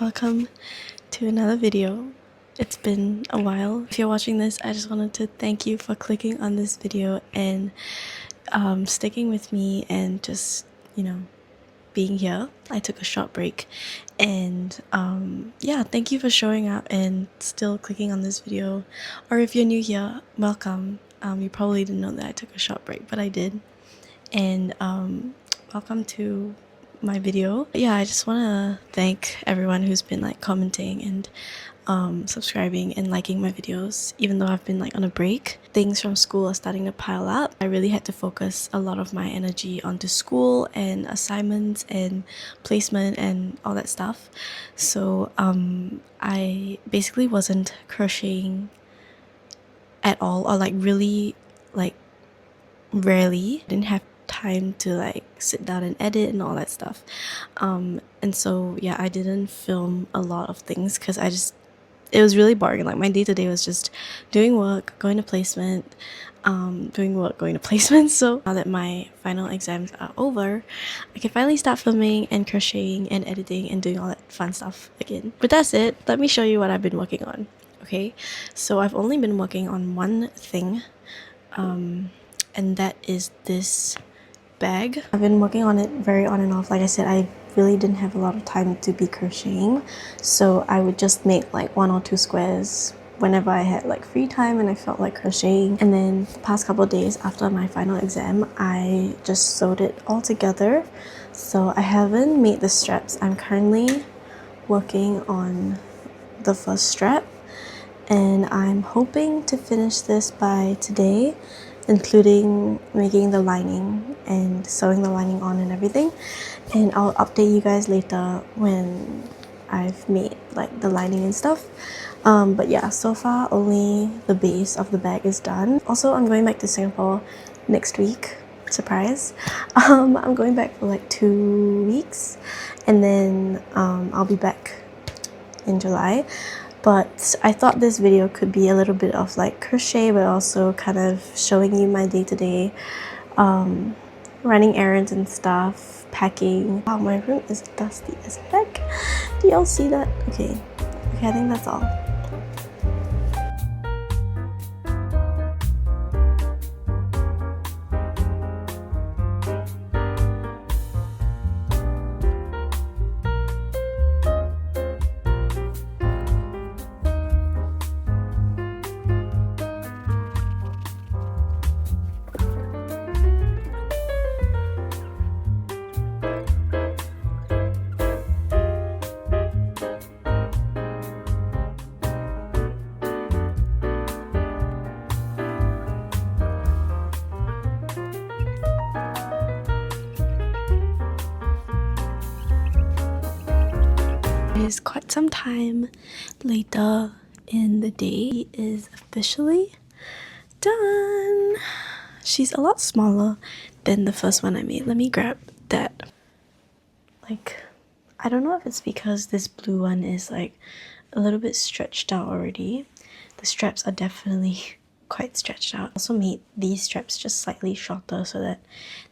welcome to another video. It's been a while. If you're watching this, I just wanted to thank you for clicking on this video and sticking with me and just, being here. I took a short break and yeah, thank you for showing up and still clicking on this video. Or if you're new here, welcome. You probably didn't know that I took a short break, but I did. And welcome to my video. Yeah, I just want to thank everyone who's been like commenting and subscribing and liking my videos. Even though I've been like on a break, things from school are starting to pile up. I really had to focus a lot of my energy onto school and assignments and placement and all that stuff. So I basically wasn't crocheting at all, or like really like rarely. Didn't have time to like sit down and edit and all that stuff, and so yeah, I didn't film a lot of things because it was really boring. Like my day-to-day was just doing work, going to placement, doing work, going to placement. So now that my final exams are over, I can finally start filming and crocheting and editing and doing all that fun stuff again. But that's it. Let me show you what I've been working on. Okay, so I've only been working on one thing, and that is this bag. I've been working on it very on and off. Like I said, I really didn't have a lot of time to be crocheting, so I would just make like 1 or 2 squares whenever I had like free time and I felt like crocheting. And then the past couple of days after my final exam, I just sewed it all together. So I haven't made the straps. I'm currently working on the first strap and I'm hoping to finish this by today, including making the lining and sewing the lining on and everything. And I'll update you guys later when I've made like the lining and stuff. But yeah, so far only the base of the bag is done. Also, I'm going back to Singapore next week. Surprise. I'm going back for like 2 weeks and then I'll be back in July. But I thought this video could be a little bit of like crochet, but also kind of showing you my day-to-day running errands and stuff, packing. Wow, my room is dusty as heck. Do y'all see that? Okay, I think that's all. It is quite some time later in the day. It is officially done. She's a lot smaller than the first one I made. Let me grab that. Like, I don't know if it's because this blue one is like a little bit stretched out already. The straps are definitely quite stretched out. I also made these straps just slightly shorter so that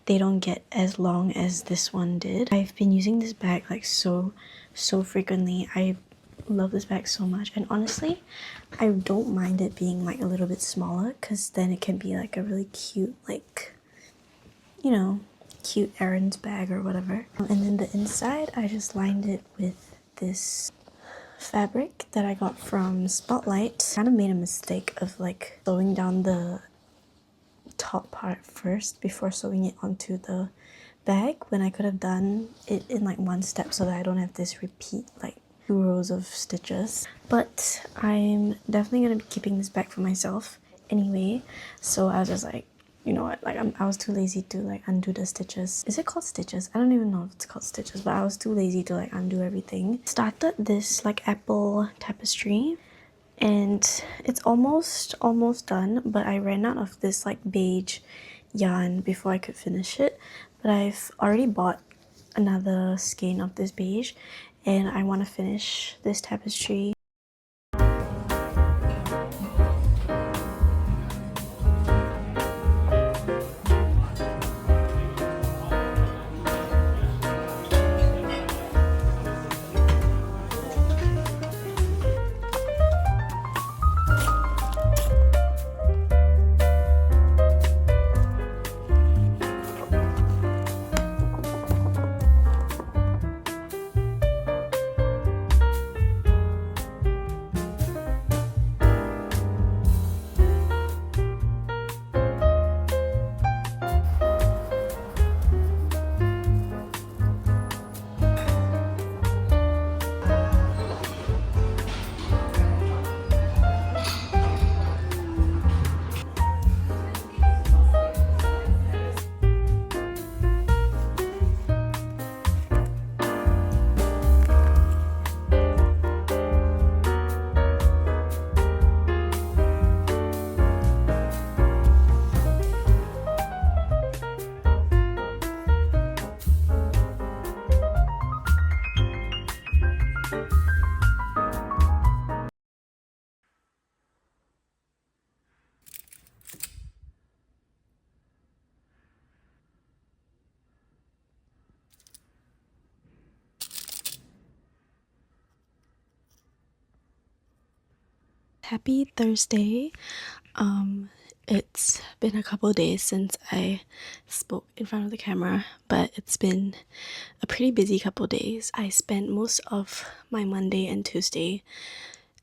they don't get as long as this one did. I've been using this bag like so frequently. I love this bag so much, and honestly I don't mind it being like a little bit smaller because then it can be like a really cute, like, cute errands bag or whatever. And then the inside, I just lined it with this fabric that I got from Spotlight. Kind of made a mistake of like sewing down the top part first before sewing it onto the bag, when I could have done it in like one step so that I don't have this repeat like 2 rows of stitches. But I'm definitely gonna be keeping this bag for myself anyway, so I was just like, you know what, like I was too lazy to like undo the stitches. Is it called stitches? I don't even know if it's called stitches, but I was too lazy to like undo everything. Started this like apple tapestry and it's almost done, but I ran out of this like beige yarn before I could finish it. But I've already bought another skein of this beige and I want to finish this tapestry. Happy Thursday. It's been a couple days since I spoke in front of the camera, but it's been a pretty busy couple days. I spent most of my Monday and Tuesday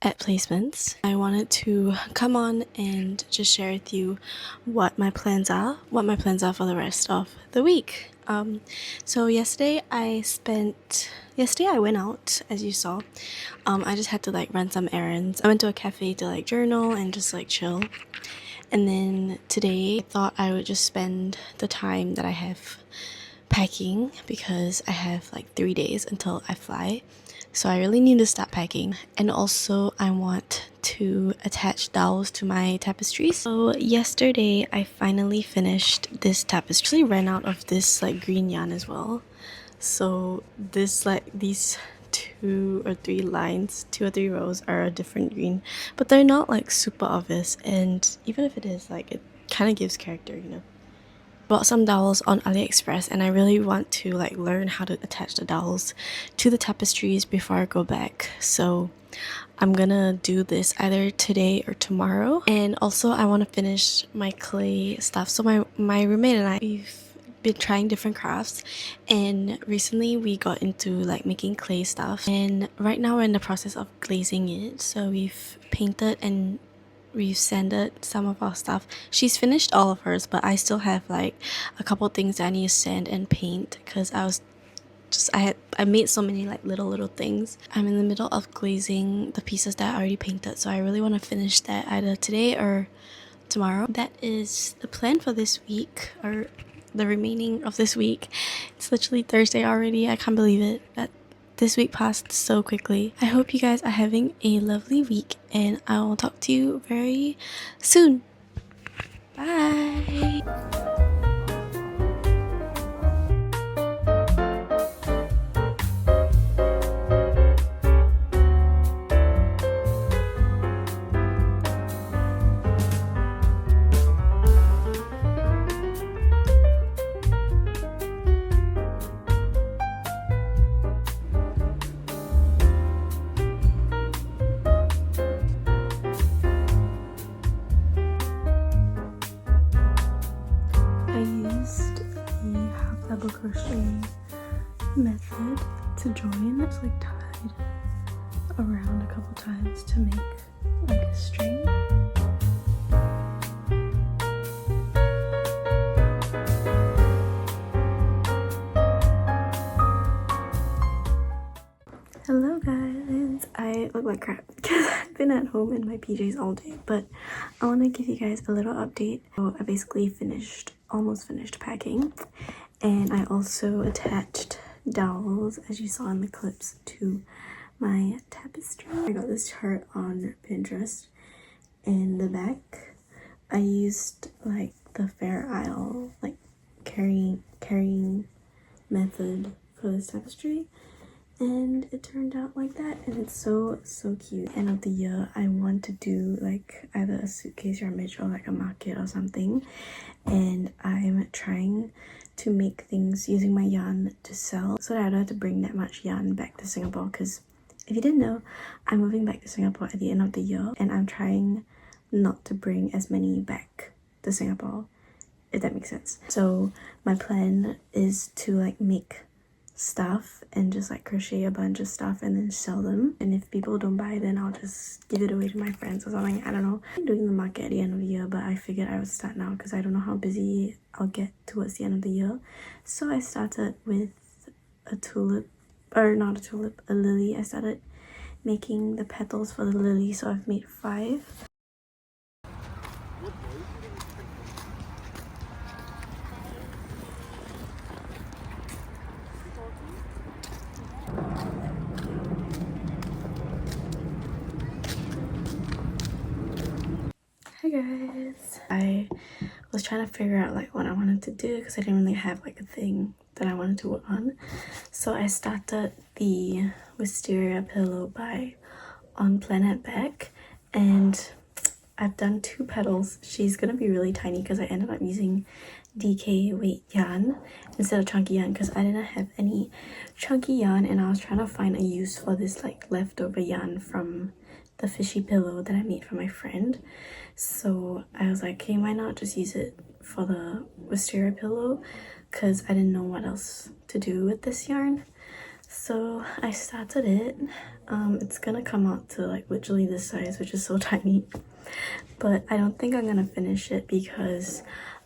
at placements. I wanted to come on and just share with you what my plans are for the rest of the week. So yesterday I went out, as you saw. I just had to like run some errands. I went to a cafe to like journal and just like chill. And then today I thought I would just spend the time that I have packing because I have like 3 days until I fly. So I really need to start packing. And also I want to attach dowels to my tapestries. So yesterday I finally finished this tapestry. I ran out of this like green yarn as well. So this like these 2 or 3 rows are a different green, but they're not like super obvious, and even if it is, like, it kind of gives character, you know. Bought some dowels on AliExpress, and I really want to like learn how to attach the dowels to the tapestries before I go back. So I'm gonna do this either today or tomorrow. And also I want to finish my clay stuff. So my roommate and we've been trying different crafts, and recently we got into like making clay stuff, and right now we're in the process of glazing it. So we've painted and we've sanded some of our stuff. She's finished all of hers, but I still have like a couple things that I need to sand and paint because I made so many like little things. I'm in the middle of glazing the pieces that I already painted, so I really want to finish that either today or tomorrow. That is the plan for this week, or the remaining of this week. It's literally Thursday already. I can't believe it that this week passed so quickly. I hope you guys are having a lovely week, and I will talk to you very soon. Bye! I used the half double crochet method to join. It's like tied around a couple times to make like a string. Hello guys, I look like crap because I've been at home in my PJs all day, but I want to give you guys a little update. So I basically almost finished packing, and I also attached dowels, as you saw in the clips, to my tapestry. I got this chart on Pinterest. In the back I used like the Fair Isle like carrying method for this tapestry, and it turned out like that, and it's so cute. End of the year I want to do like either a suitcase rummage or like a market or something, and I'm trying to make things using my yarn to sell so that I don't have to bring that much yarn back to Singapore, because if you didn't know, I'm moving back to Singapore at the end of the year, and I'm trying not to bring as many back to Singapore, if that makes sense. So my plan is to like make stuff and just like crochet a bunch of stuff and then sell them, and if people don't buy, then I'll just give it away to my friends or something. I don't know. I'm doing the market at the end of the year, but I figured I would start now because I don't know how busy I'll get towards the end of the year. So I started with a lily. I started making the petals for the lily, so I've made 5. Hi guys! I was trying to figure out like what I wanted to do because I didn't really have like a thing that I wanted to work on. So I started the Wisteria pillow by On Planet Back, and I've done 2 petals. She's gonna be really tiny because I ended up using DK weight yarn instead of chunky yarn because I didn't have any chunky yarn, and I was trying to find a use for this like leftover yarn from the fishy pillow that I made for my friend. So I was like, okay, why not just use it for the wisteria pillow, because I didn't know what else to do with this yarn. So I started it. It's gonna come out to like literally this size, which is so tiny, but I don't think I'm gonna finish it because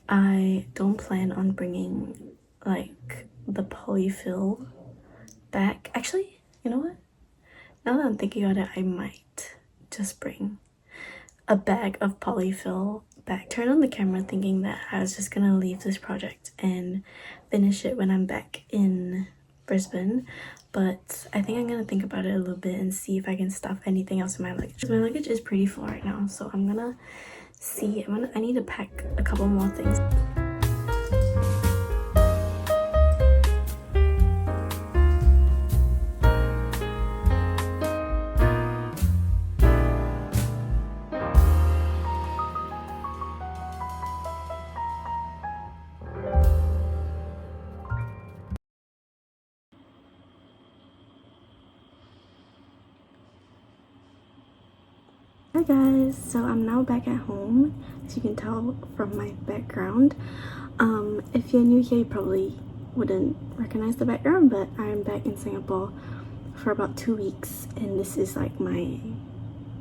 I don't plan on bringing like the polyfill back. Actually, you know what, now that I'm thinking about it, I might just bring a bag of polyfill back. Turn on the camera thinking that I was just gonna leave this project and finish it when I'm back in Brisbane, but I think I'm gonna think about it a little bit and see if I can stuff anything else in my luggage. My luggage is pretty full right now, so I'm gonna see. I need to pack a couple more things. Hi guys, so I'm now back at home, as you can tell from my background. If you're new here, you probably wouldn't recognize the background, but I'm back in Singapore for about 2 weeks, and this is like my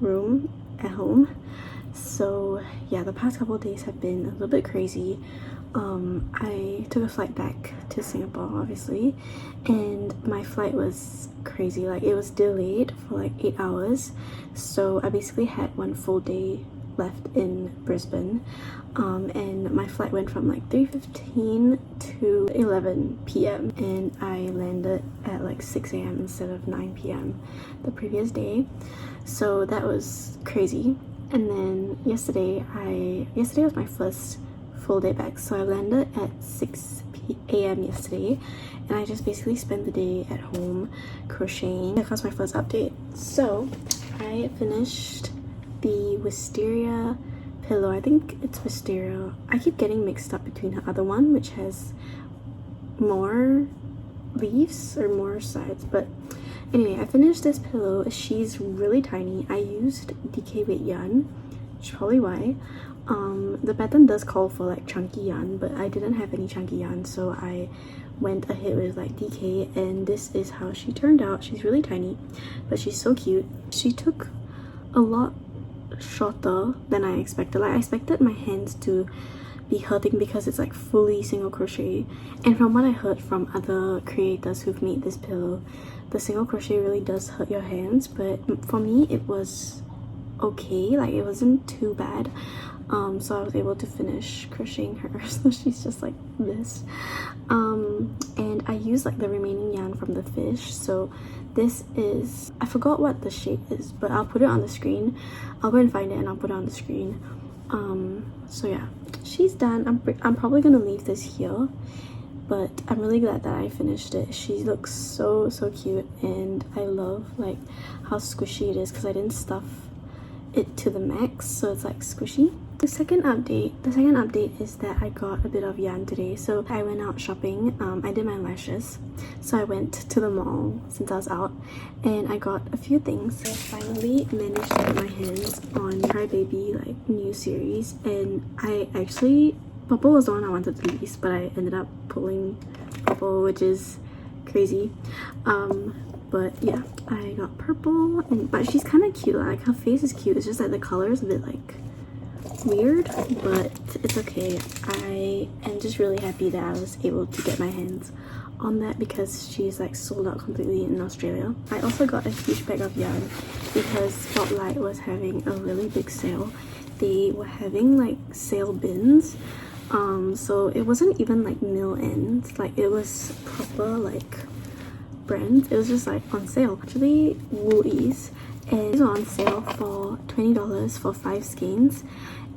room at home. So yeah, the past couple of days have been a little bit crazy. I took a flight back to Singapore, obviously, and my flight was crazy. Like, it was delayed for like 8 hours, so I basically had one full day left in Brisbane, and my flight went from like 3:15 to 11 p.m. and I landed at like 6 a.m. instead of 9 p.m. the previous day, so that was crazy. And then yesterday was my first full day back, so I landed at 6 a.m. yesterday, and I just basically spent the day at home crocheting. That was my first update. So I finished the wisteria pillow. I think it's wisteria. I keep getting mixed up between the other one, which has more leaves or more sides, but anyway, I finished this pillow. She's really tiny. I used DK weight yarn, which is probably why. The pattern does call for like chunky yarn, but I didn't have any chunky yarn, so I went ahead with like DK, and this is how she turned out. She's really tiny, but she's so cute. She took a lot shorter than I expected. Like, I expected my hands to be hurting because it's like fully single crochet, and from what I heard from other creators who've made this pillow, the single crochet really does hurt your hands, but for me it was okay. Like, it wasn't too bad. So I was able to finish crocheting her. So she's just like this, and I used like the remaining yarn from the fish. So this is, I forgot what the shape is, but I'll put it on the screen. I'll go and find it and I'll put it on the screen. So yeah, she's done. I'm probably gonna leave this here, but I'm really glad that I finished it. She looks so cute, and I love like how squishy it is because I didn't stuff it to the max, so it's like squishy. The second update is that I got a bit of yarn today. So I went out shopping. I did my lashes, so I went to the mall since I was out, and I got a few things. I finally managed to get my hands on Cry Baby like new series, and I actually, purple was the one I wanted the least, but I ended up pulling purple, which is crazy. But yeah, I got purple, but she's kind of cute. Like, her face is cute. It's just like the color is a bit like weird, but it's okay. I am just really happy that I was able to get my hands on that because she's like sold out completely in Australia. I also got a huge bag of yarn because Spotlight was having a really big sale. They were having like sale bins, so it wasn't even like mill ends, like it was proper like brand. It was just like on sale. Actually, Woolies, and it's on sale for $20 for 5 skeins,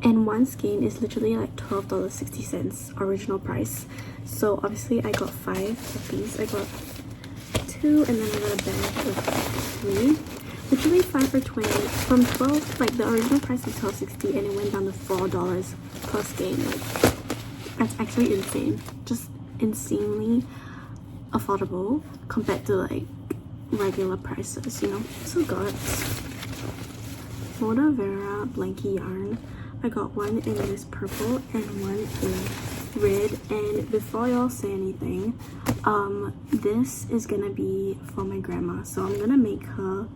and one skein is literally like $12.60 original price. So obviously I got 5 of these. I got 2, and then I got a bag of 3. Literally 5 for 20 from 12. Like, the original price is $12.60 and it went down to $4 per skein. Like, that's actually insane. Just insanely affordable compared to like regular prices, you know. So got for the Vera blankie yarn, I got one in this purple and one in red. And before y'all say anything, this is gonna be for my grandma, so I'm gonna make her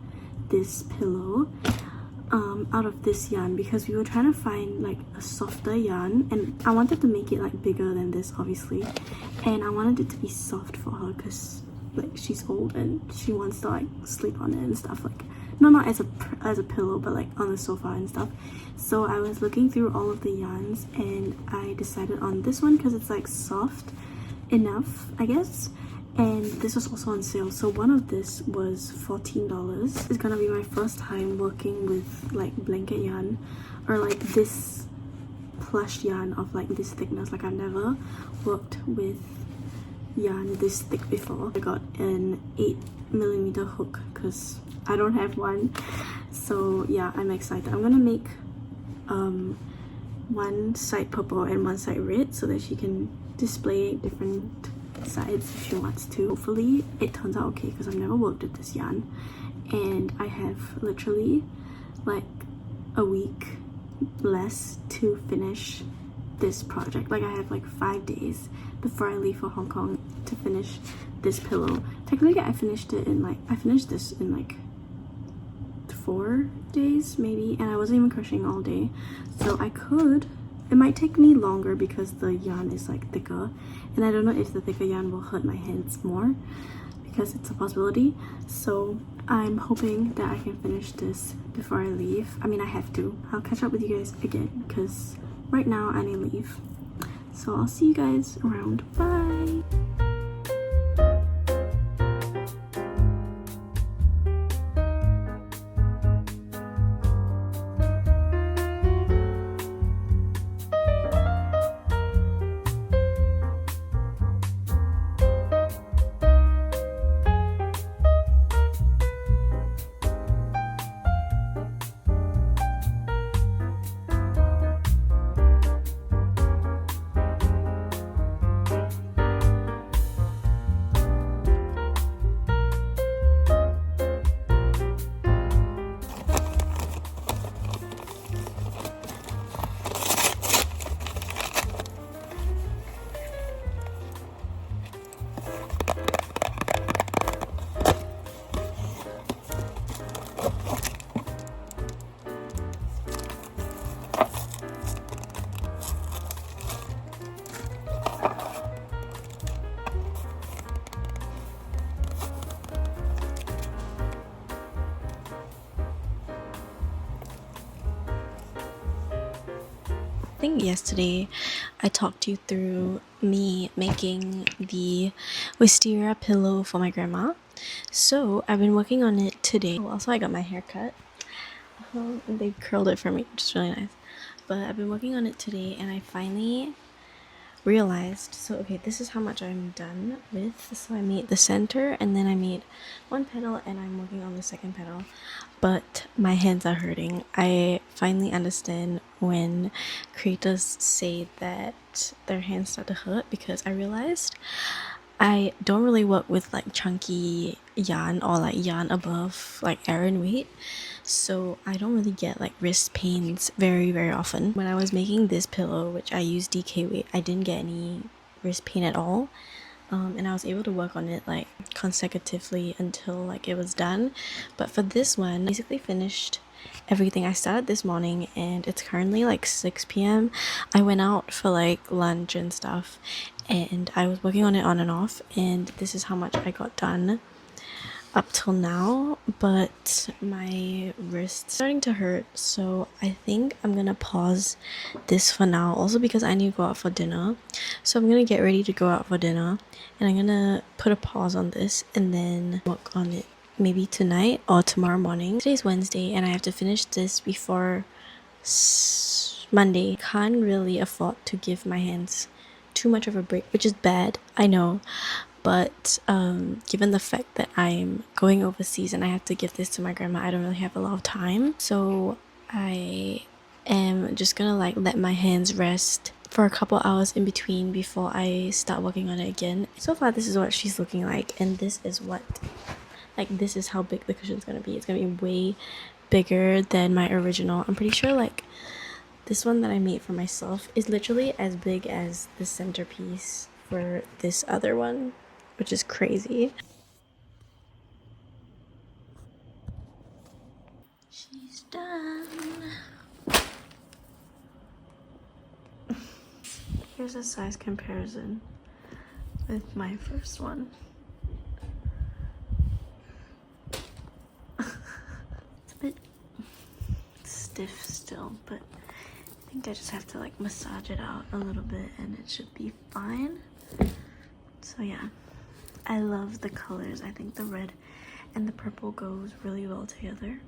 this pillow out of this yarn because we were trying to find like a softer yarn, and I wanted to make it like bigger than this obviously, and I wanted it to be soft for her because like she's old and she wants to like sleep on it and stuff, like not as a pillow, but like on the sofa and stuff. So I was looking through all of the yarns and I decided on this one because it's like soft enough, I guess. And this was also on sale, so one of this was $14. It's gonna be my first time working with like blanket yarn or like this plush yarn of like this thickness. Like I've never worked with yarn this thick before. I got an 8mm hook because I don't have one, so yeah, I'm excited. I'm gonna make one side purple and one side red so that she can display different sides if she wants to. Hopefully it turns out okay because I've never worked with this yarn and I have literally like a week less to finish this project. Like I have like 5 days before I leave for Hong Kong to finish this pillow. Technically I finished this in like 4 days maybe, and I wasn't even crocheting all day, so it might take me longer because the yarn is like thicker, and I don't know if the thicker yarn will hurt my hands more because it's a possibility. So I'm hoping that I can finish this before I leave. I mean, I have to. I'll catch up with you guys again because right now I need to leave. So I'll see you guys around. Bye! I think yesterday I talked you through me making the wisteria pillow for my grandma. So I've been working on it today. Also, I got my hair cut. They curled it for me, which is really nice. But I've been working on it today and I finally realized, so okay, this is how much I'm done with. So I made the center and then I made one petal and I'm working on the second petal, but my hands are hurting. I finally understand when creators say that their hands start to hurt because I realized I don't really work with like chunky yarn or like yarn above like Aran weight, so I don't really get like wrist pains very often. When I was making this pillow, which I used DK weight, I didn't get any wrist pain at all, and I was able to work on it like consecutively until like it was done. But for this one, I basically finished everything. I started this morning and it's currently like 6 p.m. I went out for like lunch and stuff and I was working on it on and off, and this is how much I got done up till now. But my wrist's starting to hurt, so I think I'm gonna pause this for now, also because I need to go out for dinner. So I'm gonna get ready to go out for dinner and I'm gonna put a pause on this and then work on it maybe tonight or tomorrow morning. Today's Wednesday and I have to finish this before Monday. Can't really afford to give my hands too much of a break, which is bad, I know, but given the fact that I'm going overseas and I have to give this to my grandma, I don't really have a lot of time. So I am just gonna like let my hands rest for a couple hours in between before I start working on it again. So far this is what she's looking like, and this is what, like, this is how big the cushion's gonna be. It's gonna be way bigger than my original. I'm pretty sure like this one that I made for myself is literally as big as the centerpiece for this other one, which is crazy. She's done. Here's a size comparison with my first one. It's a bit stiff still, but I think I just have to like massage it out a little bit and it should be fine. So yeah, I love the colors. I think the red and the purple goes really well together.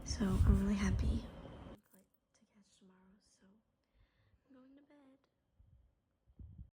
So I'm really happy